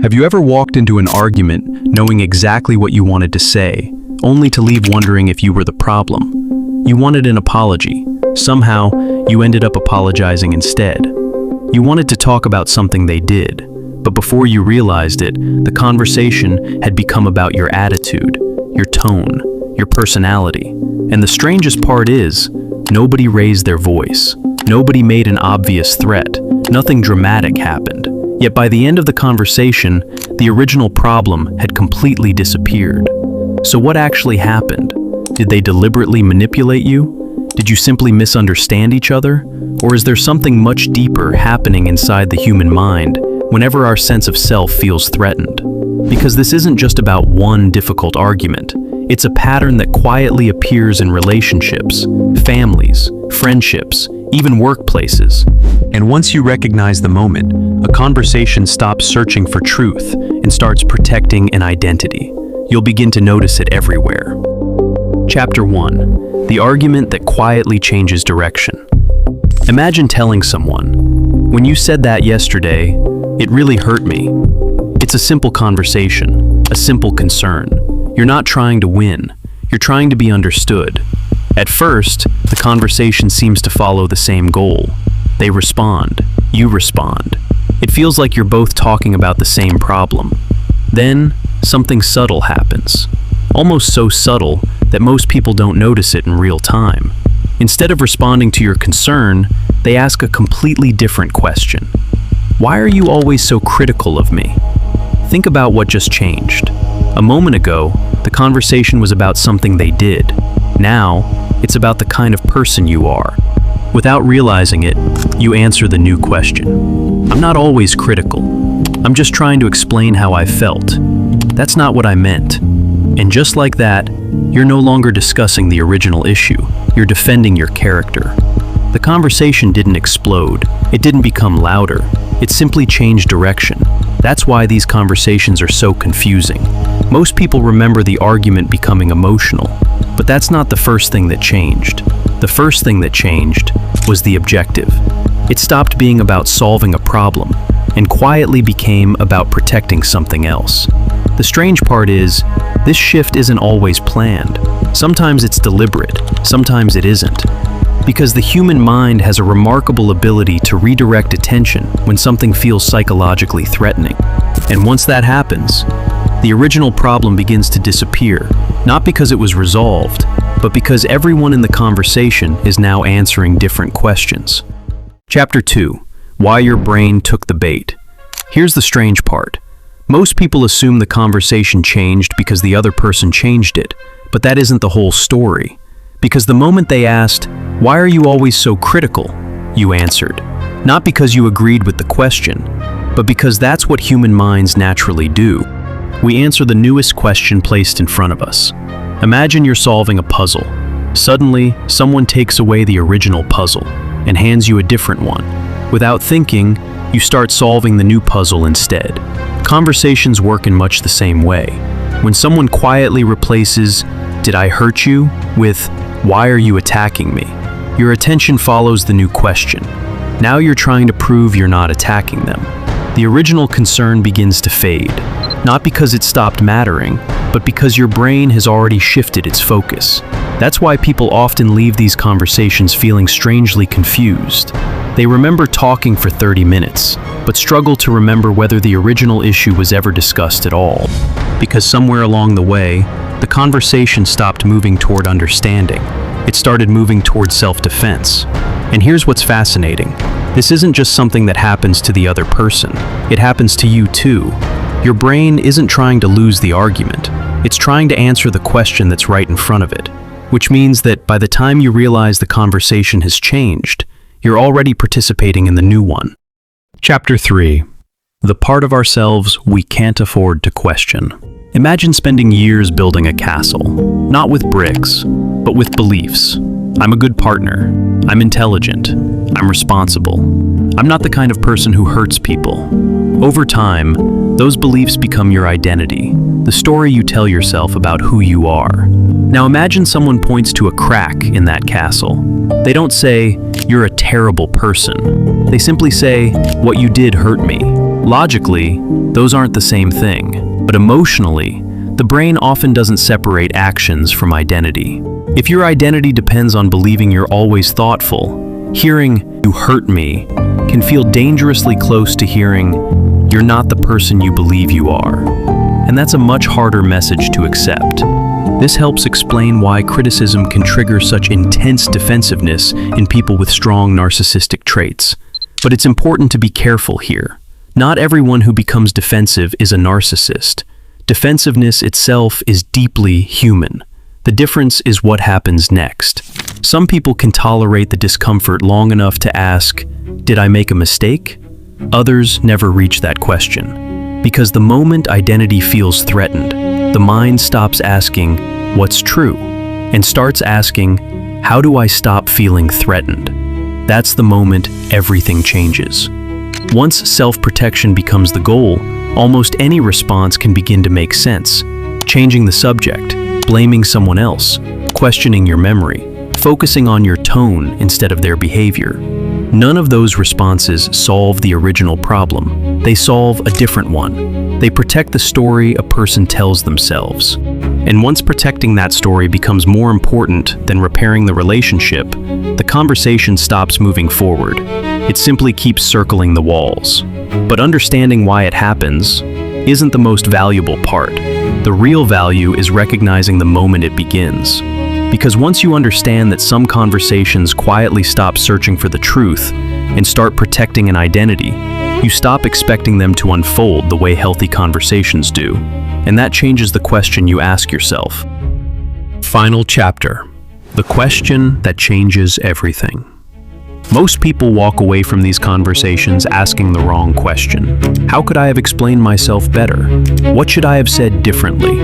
Have you ever walked into an argument knowing exactly what you wanted to say, only to leave wondering if you were the problem? You wanted an apology. Somehow, you ended up apologizing instead. You wanted to talk about something they did, but before you realized it, the conversation had become about your attitude, your tone, your personality. And the strangest part is, nobody raised their voice. Nobody made an obvious threat. Nothing dramatic happened. Yet by the end of the conversation, the original problem had completely disappeared. So what actually happened? Did they deliberately manipulate you? Did you simply misunderstand each other? Or is there something much deeper happening inside the human mind whenever our sense of self feels threatened? Because this isn't just about one difficult argument. It's a pattern that quietly appears in relationships, families, friendships, even workplaces. And once you recognize the moment, a conversation stops searching for truth and starts protecting an identity. You'll begin to notice it everywhere. Chapter 1. The argument that quietly changes direction. Imagine telling someone, "When you said that yesterday, it really hurt me." It's a simple conversation, a simple concern. You're not trying to win, you're trying to be understood. At first, the conversation seems to follow the same goal. They respond, you respond. It feels like you're both talking about the same problem. Then, something subtle happens. Almost so subtle that most people don't notice it in real time. Instead of responding to your concern, they ask a completely different question. Why are you always so critical of me? Think about what just changed. A moment ago, the conversation was about something they did. Now, it's about the kind of person you are. Without realizing it, you answer the new question. I'm not always critical. I'm just trying to explain how I felt. That's not what I meant. And just like that, you're no longer discussing the original issue. You're defending your character. The conversation didn't explode. It didn't become louder. It simply changed direction. That's why these conversations are so confusing. Most people remember the argument becoming emotional, but that's not the first thing that changed. The first thing that changed was the objective. It stopped being about solving a problem and quietly became about protecting something else. The strange part is, this shift isn't always planned. Sometimes it's deliberate, sometimes it isn't. Because the human mind has a remarkable ability to redirect attention when something feels psychologically threatening. And once that happens, the original problem begins to disappear, not because it was resolved, but because everyone in the conversation is now answering different questions. Chapter 2. Why your brain took the bait. Here's the strange part. Most people assume the conversation changed because the other person changed it, but that isn't the whole story. Because the moment they asked, "Why are you always so critical?" you answered. Not because you agreed with the question, but because that's what human minds naturally do. We answer the newest question placed in front of us. Imagine you're solving a puzzle. Suddenly, someone takes away the original puzzle and hands you a different one. Without thinking, you start solving the new puzzle instead. Conversations work in much the same way. When someone quietly replaces, "Did I hurt you?" with, "Why are you attacking me?" your attention follows the new question. Now you're trying to prove you're not attacking them. The original concern begins to fade, not because it stopped mattering, but because your brain has already shifted its focus. That's why people often leave these conversations feeling strangely confused. They remember talking for 30 minutes, but struggle to remember whether the original issue was ever discussed at all. Because somewhere along the way, the conversation stopped moving toward understanding. It started moving toward self-defense. And here's what's fascinating. This isn't just something that happens to the other person. It happens to you too. Your brain isn't trying to lose the argument. It's trying to answer the question that's right in front of it. Which means that by the time you realize the conversation has changed, you're already participating in the new one. Chapter 3. The part of ourselves we can't afford to question. Imagine spending years building a castle, not with bricks, but with beliefs. I'm a good partner. I'm intelligent. I'm responsible. I'm not the kind of person who hurts people. Over time, those beliefs become your identity, the story you tell yourself about who you are. Now imagine someone points to a crack in that castle. They don't say, "You're a terrible person." They simply say, "What you did hurt me." Logically, those aren't the same thing, but emotionally, the brain often doesn't separate actions from identity. If your identity depends on believing you're always thoughtful, hearing "you hurt me" can feel dangerously close to hearing "you're not the person you believe you are." And that's a much harder message to accept. This helps explain why criticism can trigger such intense defensiveness in people with strong narcissistic traits. But it's important to be careful here. Not everyone who becomes defensive is a narcissist. Defensiveness itself is deeply human. The difference is what happens next. Some people can tolerate the discomfort long enough to ask, "Did I make a mistake?" Others never reach that question. Because the moment identity feels threatened, the mind stops asking, "What's true?" and starts asking, "How do I stop feeling threatened?" That's the moment everything changes. Once self-protection becomes the goal, almost any response can begin to make sense. Changing the subject, blaming someone else, questioning your memory, focusing on your tone instead of their behavior. None of those responses solve the original problem. They solve a different one. They protect the story a person tells themselves. And once protecting that story becomes more important than repairing the relationship, the conversation stops moving forward. It simply keeps circling the walls. But understanding why it happens isn't the most valuable part. The real value is recognizing the moment it begins. Because once you understand that some conversations quietly stop searching for the truth and start protecting an identity, you stop expecting them to unfold the way healthy conversations do. And that changes the question you ask yourself. Final chapter. The question that changes everything. Most people walk away from these conversations asking the wrong question. How could I have explained myself better? What should I have said differently?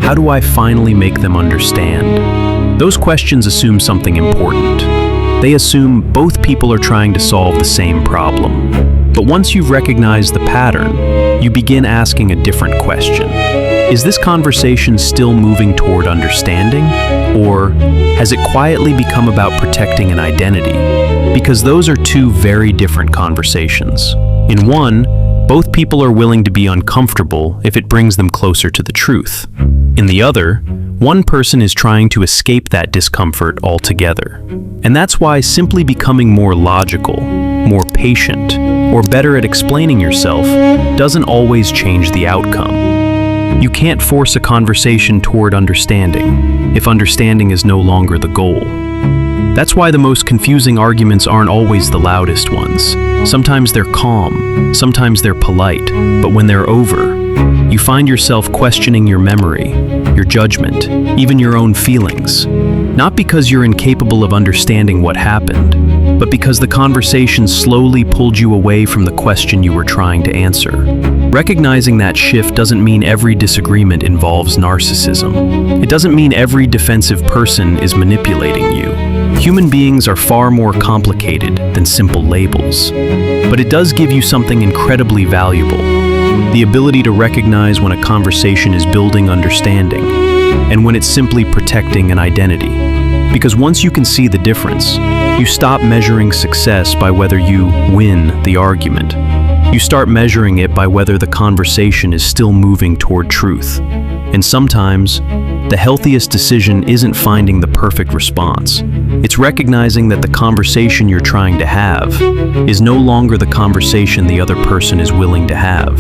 How do I finally make them understand? Those questions assume something important. They assume both people are trying to solve the same problem. But once you've recognized the pattern, you begin asking a different question. Is this conversation still moving toward understanding? Or has it quietly become about protecting an identity? Because those are two very different conversations. In one, both people are willing to be uncomfortable if it brings them closer to the truth. In the other, one person is trying to escape that discomfort altogether. And that's why simply becoming more logical, more patient, or better at explaining yourself doesn't always change the outcome. You can't force a conversation toward understanding if understanding is no longer the goal. That's why the most confusing arguments aren't always the loudest ones. Sometimes they're calm, sometimes they're polite, but when they're over, you find yourself questioning your memory, your judgment, even your own feelings. Not because you're incapable of understanding what happened, but because the conversation slowly pulled you away from the question you were trying to answer. Recognizing that shift doesn't mean every disagreement involves narcissism. It doesn't mean every defensive person is manipulating you. Human beings are far more complicated than simple labels. But it does give you something incredibly valuable: the ability to recognize when a conversation is building understanding and when it's simply protecting an identity. Because once you can see the difference, you stop measuring success by whether you win the argument. You start measuring it by whether the conversation is still moving toward truth. And sometimes, the healthiest decision isn't finding the perfect response. It's recognizing that the conversation you're trying to have is no longer the conversation the other person is willing to have.